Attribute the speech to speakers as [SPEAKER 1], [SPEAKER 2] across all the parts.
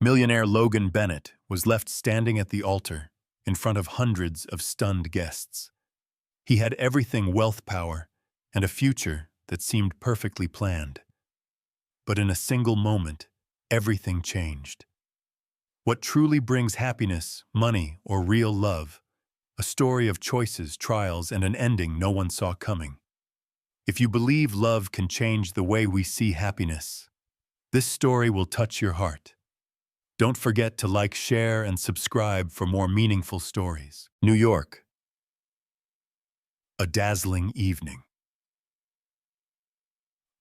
[SPEAKER 1] Millionaire Logan Bennett was left standing at the altar in front of hundreds of stunned guests. He had everything: wealth, power, and a future that seemed perfectly planned. But in a single moment, everything changed. What truly brings happiness, money, or real love? A story of choices, trials, and an ending no one saw coming. If you believe love can change the way we see happiness, this story will touch your heart. Don't forget to like, share, and subscribe for more meaningful stories. New York. A dazzling evening.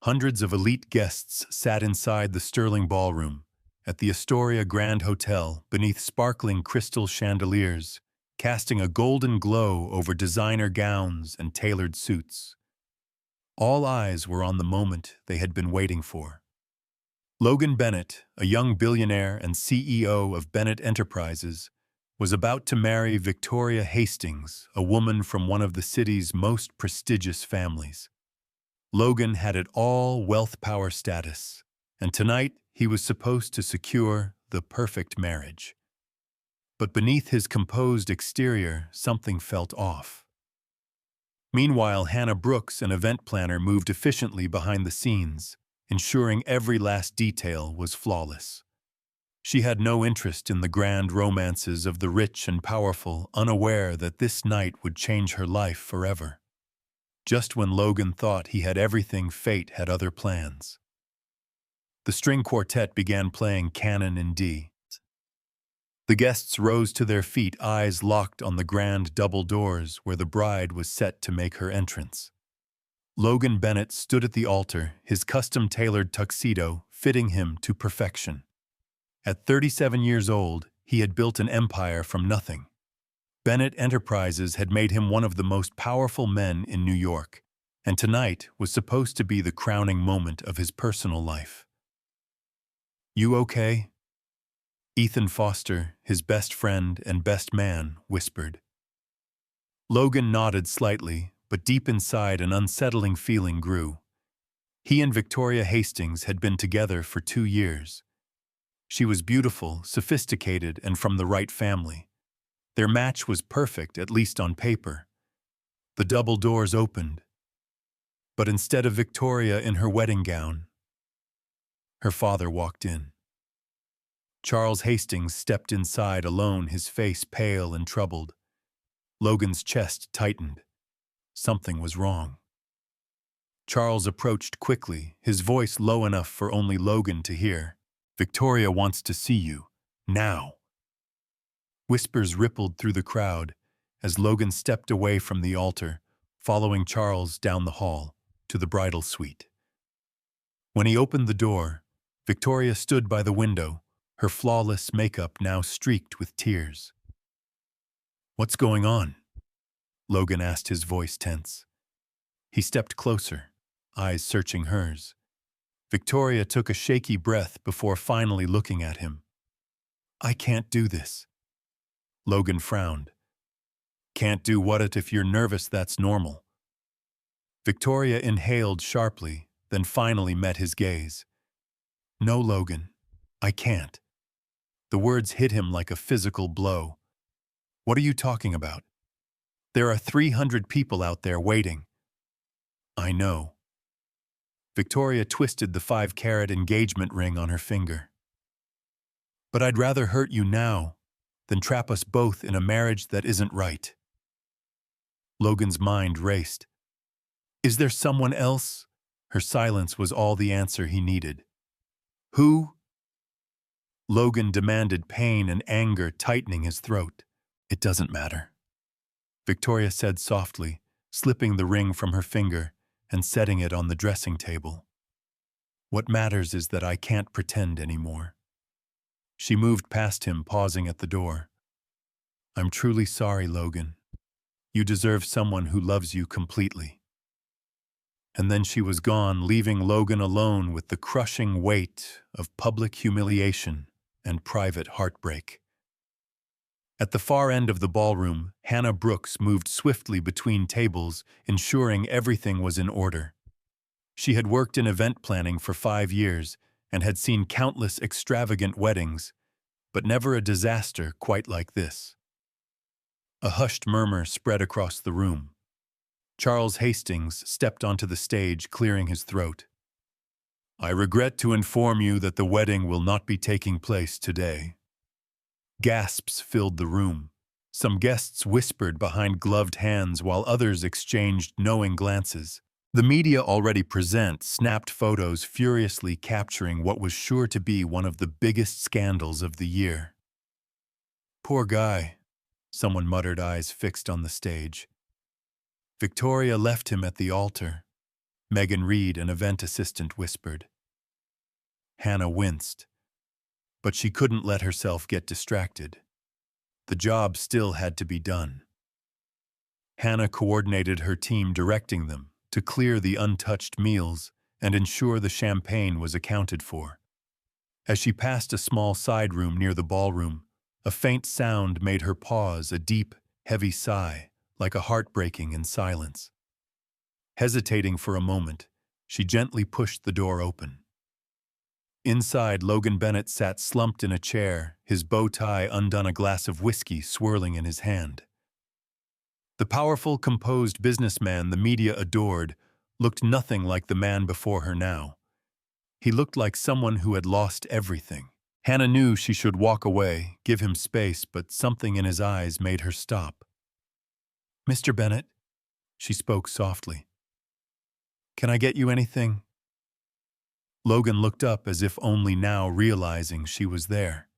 [SPEAKER 1] Hundreds of elite guests sat inside the Sterling Ballroom at the Astoria Grand Hotel beneath sparkling crystal chandeliers, casting a golden glow over designer gowns and tailored suits. All eyes were on the moment they had been waiting for. Logan Bennett, a young billionaire and CEO of Bennett Enterprises, was about to marry Victoria Hastings, a woman from one of the city's most prestigious families. Logan had it all: wealth, power, status, and tonight he was supposed to secure the perfect marriage. But beneath his composed exterior, something felt off. Meanwhile, Hannah Brooks, an event planner, moved efficiently behind the scenes, ensuring every last detail was flawless. She had no interest in the grand romances of the rich and powerful, unaware that this night would change her life forever. Just when Logan thought he had everything, fate had other plans. The string quartet began playing Canon in D. The guests rose to their feet, eyes locked on the grand double doors where the bride was set to make her entrance. Logan Bennett stood at the altar, his custom-tailored tuxedo fitting him to perfection. At 37 years old, he had built an empire from nothing. Bennett Enterprises had made him one of the most powerful men in New York, and tonight was supposed to be the crowning moment of his personal life. "You okay?" Ethan Foster, his best friend and best man, whispered. Logan nodded slightly, but deep inside an unsettling feeling grew. He and Victoria Hastings had been together for 2 years. She was beautiful, sophisticated, and from the right family. Their match was perfect, at least on paper. The double doors opened. But instead of Victoria in her wedding gown, her father walked in. Charles Hastings stepped inside alone, his face pale and troubled. Logan's chest tightened. Something was wrong. Charles approached quickly, his voice low enough for only Logan to hear. "Victoria wants to see you. Now." Whispers rippled through the crowd as Logan stepped away from the altar, following Charles down the hall to the bridal suite. When he opened the door, Victoria stood by the window, her flawless makeup now streaked with tears. "What's going on?" Logan asked, his voice tense. He stepped closer, eyes searching hers. Victoria took a shaky breath before finally looking at him. "I can't do this." Logan frowned. "Can't do what? If you're nervous, that's normal." Victoria inhaled sharply, then finally met his gaze. "No, Logan, I can't." The words hit him like a physical blow. "What are you talking about? There are 300 people out there waiting." "I know." Victoria twisted the 5-carat engagement ring on her finger. "But I'd rather hurt you now than trap us both in a marriage that isn't right." Logan's mind raced. "Is there someone else?" Her silence was all the answer he needed. "Who?" Logan demanded, pain and anger tightening his throat. "It doesn't matter," Victoria said softly, slipping the ring from her finger and setting it on the dressing table. "What matters is that I can't pretend anymore." She moved past him, pausing at the door. "I'm truly sorry, Logan. You deserve someone who loves you completely." And then she was gone, leaving Logan alone with the crushing weight of public humiliation and private heartbreak. At the far end of the ballroom, Hannah Brooks moved swiftly between tables, ensuring everything was in order. She had worked in event planning for 5 years and had seen countless extravagant weddings, but never a disaster quite like this. A hushed murmur spread across the room. Charles Hastings stepped onto the stage, clearing his throat. "I regret to inform you that the wedding will not be taking place today." Gasps filled the room. Some guests whispered behind gloved hands while others exchanged knowing glances. The media already present snapped photos furiously capturing what was sure to be one of the biggest scandals of the year. "Poor guy," someone muttered, eyes fixed on the stage. "Victoria left him at the altar," Megan Reed, an event assistant, whispered. Hannah winced, but she couldn't let herself get distracted. The job still had to be done. Hannah coordinated her team, directing them to clear the untouched meals and ensure the champagne was accounted for. As she passed a small side room near the ballroom, a faint sound made her pause, a deep, heavy sigh, like a heart breaking in silence. Hesitating for a moment, she gently pushed the door open. Inside, Logan Bennett sat slumped in a chair, his bow tie undone, a glass of whiskey swirling in his hand. The powerful, composed businessman the media adored looked nothing like the man before her now. He looked like someone who had lost everything. Hannah knew she should walk away, give him space, but something in his eyes made her stop. "Mr. Bennett," she spoke softly, "can I get you anything?" Logan looked up as if only now realizing she was there.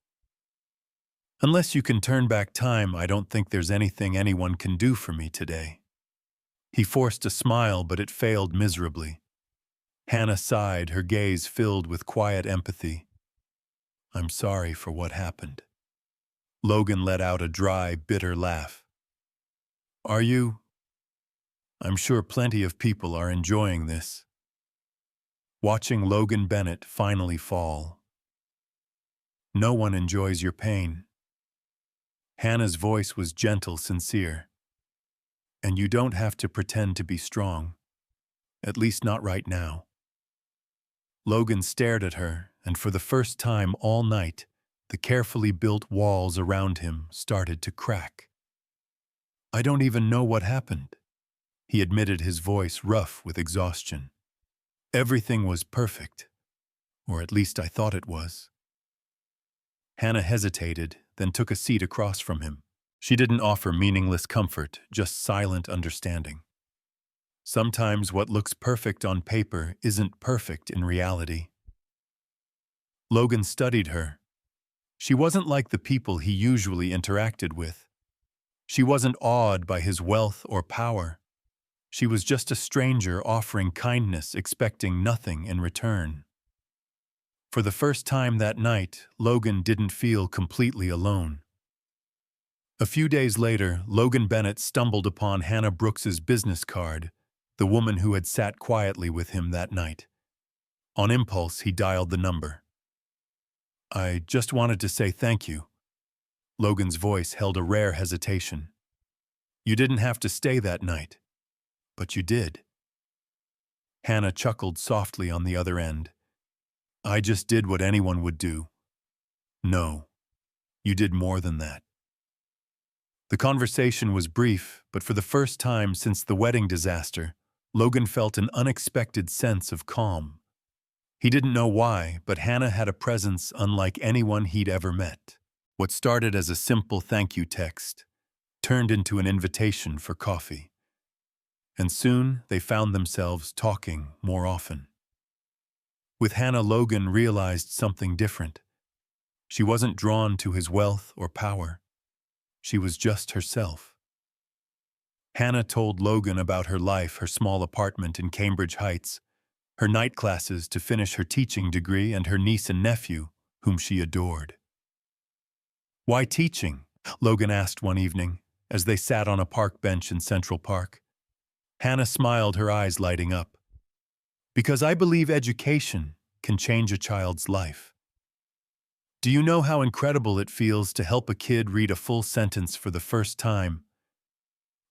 [SPEAKER 1] "Unless you can turn back time, I don't think there's anything anyone can do for me today." He forced a smile, but it failed miserably. Hannah sighed, her gaze filled with quiet empathy. "I'm sorry for what happened." Logan let out a dry, bitter laugh. "Are you? I'm sure plenty of people are enjoying this." Watching Logan Bennett finally fall. "No one enjoys your pain." Hannah's voice was gentle, sincere. "And you don't have to pretend to be strong. At least not right now." Logan stared at her, and for the first time all night, the carefully built walls around him started to crack. "I don't even know what happened," he admitted, his voice rough with exhaustion. "Everything was perfect. Or at least I thought it was." Hannah hesitated, then took a seat across from him. She didn't offer meaningless comfort, just silent understanding. Sometimes what looks perfect on paper isn't perfect in reality. Logan studied her. She wasn't like the people he usually interacted with. She wasn't awed by his wealth or power. She was just a stranger offering kindness, expecting nothing in return. For the first time that night, Logan didn't feel completely alone. A few days later, Logan Bennett stumbled upon Hannah Brooks's business card, the woman who had sat quietly with him that night. On impulse, he dialed the number. "I just wanted to say thank you." Logan's voice held a rare hesitation. "You didn't have to stay that night, but you did." Hannah chuckled softly on the other end. "I just did what anyone would do." "No, you did more than that." The conversation was brief, but for the first time since the wedding disaster, Logan felt an unexpected sense of calm. He didn't know why, but Hannah had a presence unlike anyone he'd ever met. What started as a simple thank you text turned into an invitation for coffee. And soon they found themselves talking more often. With Hannah, Logan realized something different. She wasn't drawn to his wealth or power. She was just herself. Hannah told Logan about her life, her small apartment in Cambridge Heights, her night classes to finish her teaching degree, and her niece and nephew, whom she adored. "Why teaching?" Logan asked one evening, as they sat on a park bench in Central Park. Hannah smiled, her eyes lighting up. "Because I believe education can change a child's life. Do you know how incredible it feels to help a kid read a full sentence for the first time?"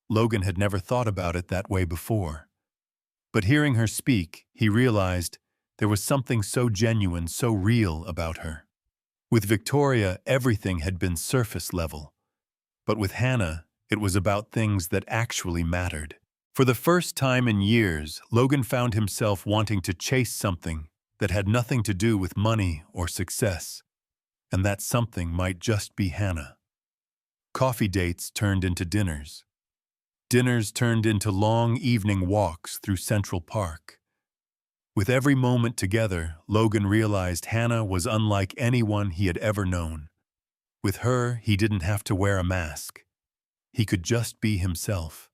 [SPEAKER 1] Logan had never thought about it that way before. But hearing her speak, he realized there was something so genuine, so real about her. With Victoria, everything had been surface level. But with Hannah, it was about things that actually mattered. For the first time in years, Logan found himself wanting to chase something that had nothing to do with money or success. And that something might just be Hannah. Coffee dates turned into dinners. Dinners turned into long evening walks through Central Park. With every moment together, Logan realized Hannah was unlike anyone he had ever known. With her, he didn't have to wear a mask. He could just be himself.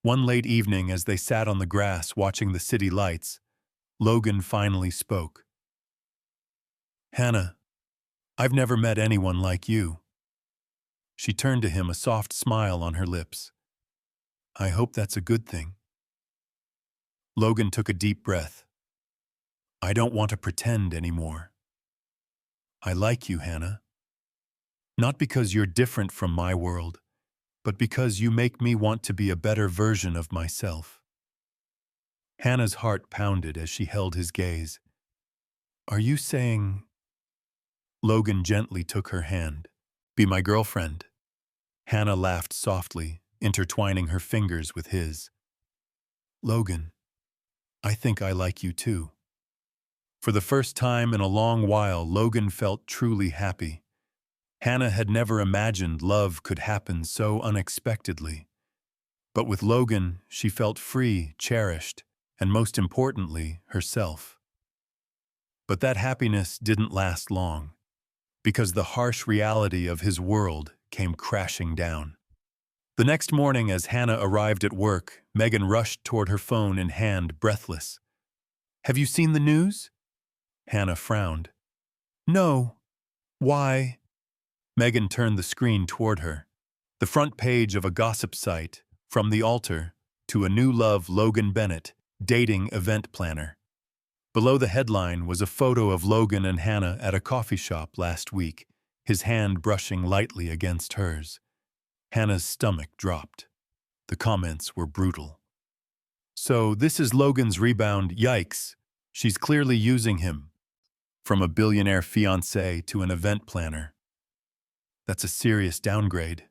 [SPEAKER 1] One late evening, as they sat on the grass watching the city lights, Logan finally spoke. "Hannah, I've never met anyone like you." She turned to him, a soft smile on her lips. "I hope that's a good thing." Logan took a deep breath. "I don't want to pretend anymore. I like you, Hannah. Not because you're different from my world, but because you make me want to be a better version of myself." Hannah's heart pounded as she held his gaze. "Are you saying—" Logan gently took her hand. "Be my girlfriend." Hannah laughed softly, intertwining her fingers with his. "Logan, I think I like you too." For the first time in a long while, Logan felt truly happy. Hannah had never imagined love could happen so unexpectedly. But with Logan, she felt free, cherished, and most importantly, herself. But that happiness didn't last long, because the harsh reality of his world came crashing down. The next morning, as Hannah arrived at work, Megan rushed toward her phone in hand, breathless. "Have you seen the news?" Hannah frowned. "No. Why?" Megan turned the screen toward her. The front page of a gossip site, From the Altar to a New Love, Logan Bennett, Dating Event Planner. Below the headline was a photo of Logan and Hannah at a coffee shop last week, his hand brushing lightly against hers. Hannah's stomach dropped. The comments were brutal. "So this is Logan's rebound, yikes. She's clearly using him. From a billionaire fiancé to an event planner. That's a serious downgrade."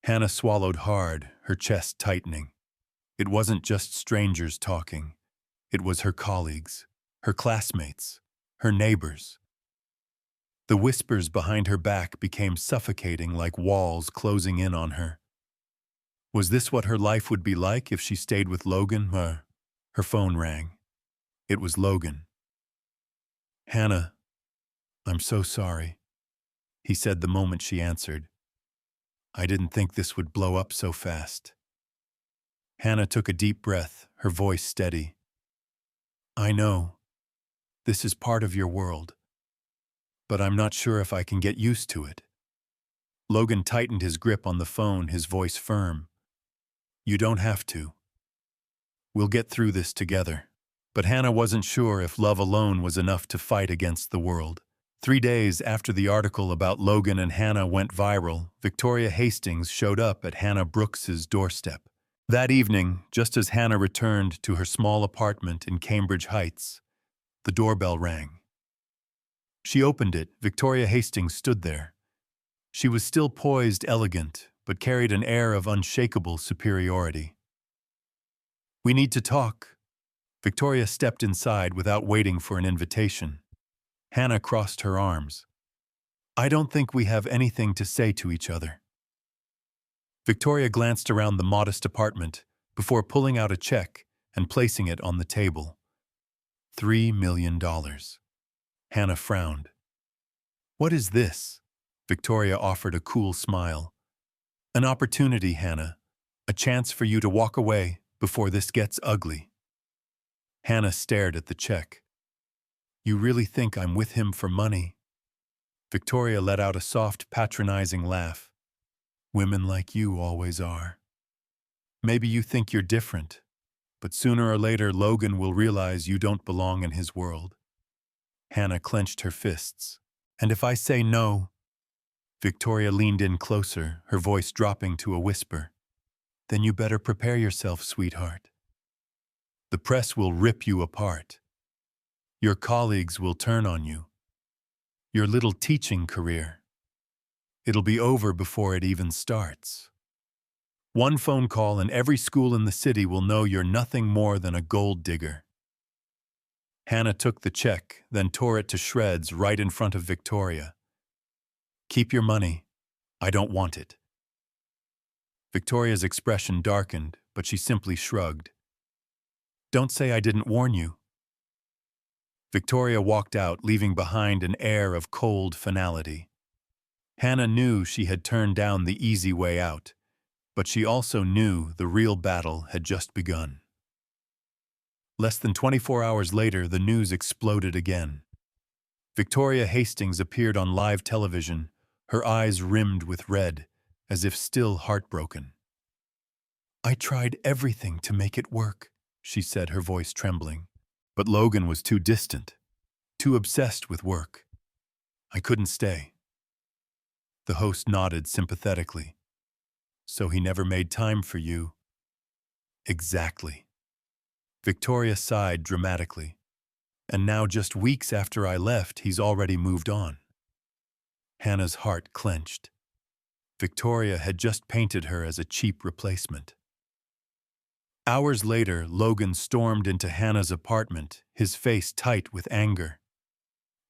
[SPEAKER 1] Hannah swallowed hard, her chest tightening. It wasn't just strangers talking. It was her colleagues, her classmates, her neighbors. The whispers behind her back became suffocating, like walls closing in on her. Was this what her life would be like if she stayed with Logan? Her phone rang. It was Logan. "Hannah, I'm so sorry," he said the moment she answered. "I didn't think this would blow up so fast." Hannah took a deep breath, her voice steady. "I know. This is part of your world. But I'm not sure if I can get used to it." Logan tightened his grip on the phone, his voice firm. "You don't have to. We'll get through this together." But Hannah wasn't sure if love alone was enough to fight against the world. 3 days after the article about Logan and Hannah went viral, Victoria Hastings showed up at Hannah Brooks's doorstep. That evening, just as Hannah returned to her small apartment in Cambridge Heights, the doorbell rang. She opened it. Victoria Hastings stood there. She was still poised, elegant, but carried an air of unshakable superiority. "We need to talk." Victoria stepped inside without waiting for an invitation. Hannah crossed her arms. "I don't think we have anything to say to each other." Victoria glanced around the modest apartment before pulling out a check and placing it on the table. $3 million. Hannah frowned. "What is this?" Victoria offered a cool smile. "An opportunity, Hannah. A chance for you to walk away before this gets ugly." Hannah stared at the check. "You really think I'm with him for money?" Victoria let out a soft, patronizing laugh. "Women like you always are. Maybe you think you're different, but sooner or later Logan will realize you don't belong in his world." Hannah clenched her fists. "And if I say no?" Victoria leaned in closer, her voice dropping to a whisper. "Then you better prepare yourself, sweetheart. The press will rip you apart. Your colleagues will turn on you. Your little teaching career. It'll be over before it even starts. One phone call and every school in the city will know you're nothing more than a gold digger. Hannah took the check, then tore it to shreds right in front of Victoria. Keep your money. I don't want it. Victoria's expression darkened, but she simply shrugged. Don't say I didn't warn you. Victoria walked out, leaving behind an air of cold finality. Hannah knew she had turned down the easy way out, but she also knew the real battle had just begun. Less than 24 hours later, the news exploded again. Victoria Hastings appeared on live television, her eyes rimmed with red, as if still heartbroken. I tried everything to make it work, she said, her voice trembling. But Logan was too distant, too obsessed with work. I couldn't stay. The host nodded sympathetically. So he never made time for you? Exactly. Victoria sighed dramatically. And now, just weeks after I left, he's already moved on. Hannah's heart clenched. Victoria had just painted her as a cheap replacement. Hours later, Logan stormed into Hannah's apartment, his face tight with anger.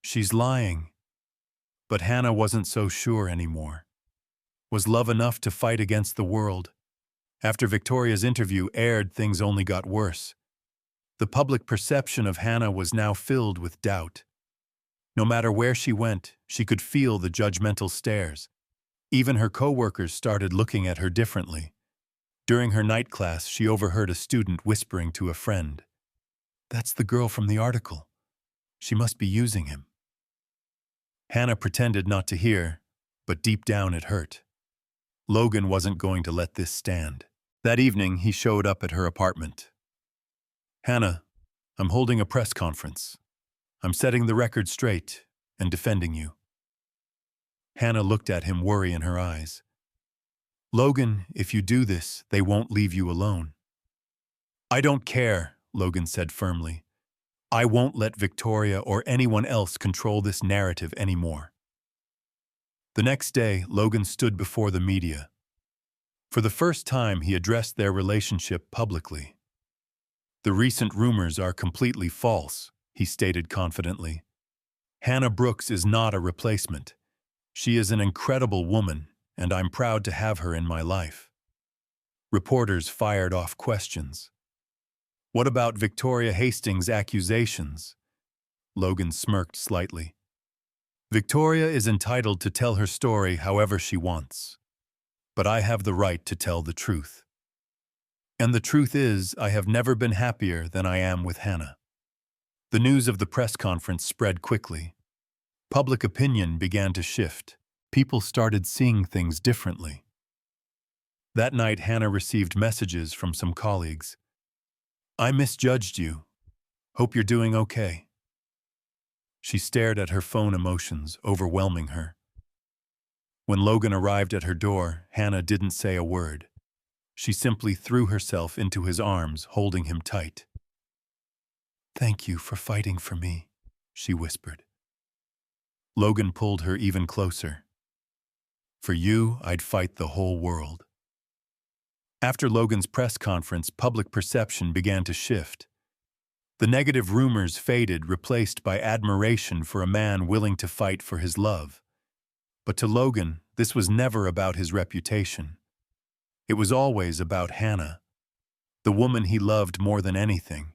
[SPEAKER 1] She's lying. But Hannah wasn't so sure anymore. Was love enough to fight against the world? After Victoria's interview aired, things only got worse. The public perception of Hannah was now filled with doubt. No matter where she went, she could feel the judgmental stares. Even her co-workers started looking at her differently. During her night class, she overheard a student whispering to a friend, "That's the girl from the article. She must be using him." Hannah pretended not to hear, but deep down it hurt. Logan wasn't going to let this stand. That evening, he showed up at her apartment. Hannah, I'm holding a press conference. I'm setting the record straight and defending you. Hannah looked at him, worry in her eyes. Logan, if you do this, they won't leave you alone. I don't care, Logan said firmly. I won't let Victoria or anyone else control this narrative anymore. The next day, Logan stood before the media. For the first time, he addressed their relationship publicly. The recent rumors are completely false, he stated confidently. Hannah Brooks is not a replacement. She is an incredible woman, and I'm proud to have her in my life. Reporters fired off questions. What about Victoria Hastings' accusations? Logan smirked slightly. Victoria is entitled to tell her story however she wants. But I have the right to tell the truth. And the truth is, I have never been happier than I am with Hannah. The news of the press conference spread quickly. Public opinion began to shift. People started seeing things differently. That night, Hannah received messages from some colleagues. I misjudged you. Hope you're doing okay. She stared at her phone, emotions overwhelming her. When Logan arrived at her door, Hannah didn't say a word. She simply threw herself into his arms, holding him tight. Thank you for fighting for me, she whispered. Logan pulled her even closer. For you, I'd fight the whole world. After Logan's press conference, public perception began to shift. The negative rumors faded, replaced by admiration for a man willing to fight for his love. But to Logan, this was never about his reputation. It was always about Hannah, the woman he loved more than anything.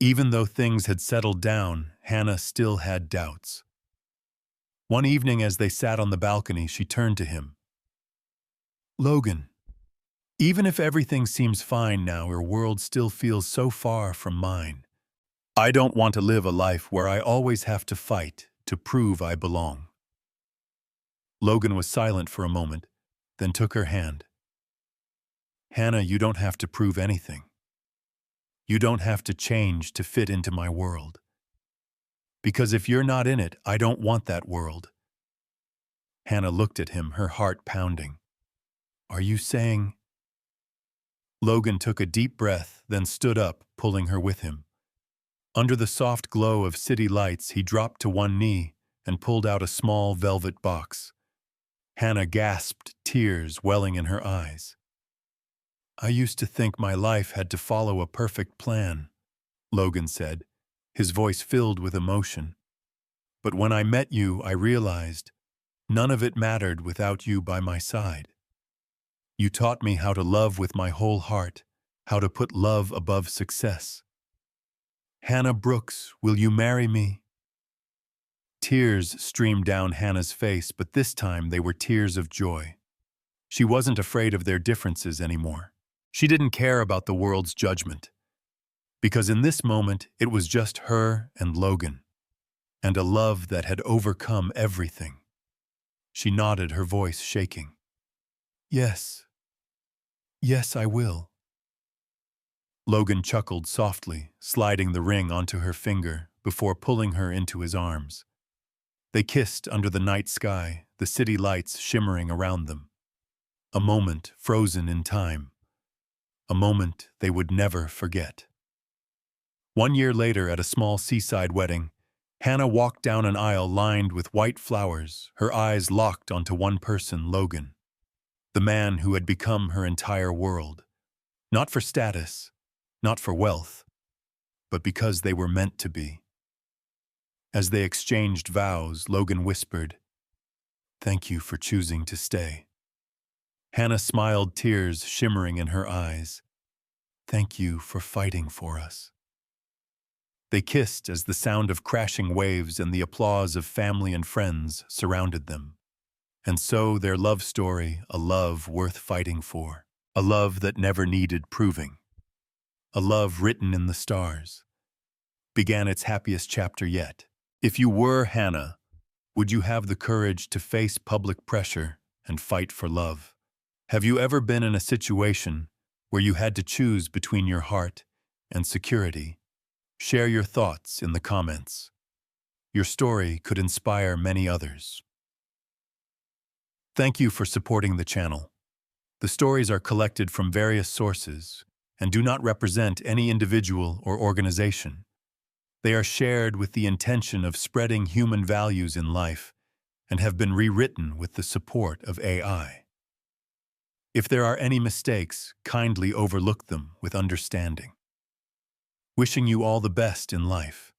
[SPEAKER 1] Even though things had settled down, Hannah still had doubts. One evening, as they sat on the balcony, she turned to him. Logan, even if everything seems fine now, your world still feels so far from mine. I don't want to live a life where I always have to fight to prove I belong. Logan was silent for a moment, then took her hand. Hannah, you don't have to prove anything. You don't have to change to fit into my world. Because if you're not in it, I don't want that world. Hannah looked at him, her heart pounding. Are you saying? Logan took a deep breath, then stood up, pulling her with him. Under the soft glow of city lights, he dropped to one knee, and pulled out a small velvet box. Hannah gasped, tears welling in her eyes. "I used to think my life had to follow a perfect plan," Logan said, his voice filled with emotion. "But when I met you, I realized none of it mattered without you by my side. You taught me how to love with my whole heart, how to put love above success. Hannah Brooks, will you marry me?" Tears streamed down Hannah's face, but this time they were tears of joy. She wasn't afraid of their differences anymore. She didn't care about the world's judgment, because in this moment it was just her and Logan, and a love that had overcome everything. She nodded, her voice shaking. "Yes. Yes, I will." Logan chuckled softly, sliding the ring onto her finger before pulling her into his arms. They kissed under the night sky, the city lights shimmering around them. A moment frozen in time. A moment they would never forget. 1 year later, at a small seaside wedding, Hannah walked down an aisle lined with white flowers, her eyes locked onto one person, Logan, the man who had become her entire world. Not for status, not for wealth, but because they were meant to be. As they exchanged vows, Logan whispered, "Thank you for choosing to stay." Hannah smiled, tears shimmering in her eyes. "Thank you for fighting for us." They kissed as the sound of crashing waves and the applause of family and friends surrounded them. And so their love story, a love worth fighting for, a love that never needed proving, a love written in the stars, began its happiest chapter yet. If you were Hannah, would you have the courage to face public pressure and fight for love? Have you ever been in a situation where you had to choose between your heart and security? Share your thoughts in the comments. Your story could inspire many others. Thank you for supporting the channel. The stories are collected from various sources and do not represent any individual or organization. They are shared with the intention of spreading human values in life and have been rewritten with the support of AI. If there are any mistakes, kindly overlook them with understanding. Wishing you all the best in life.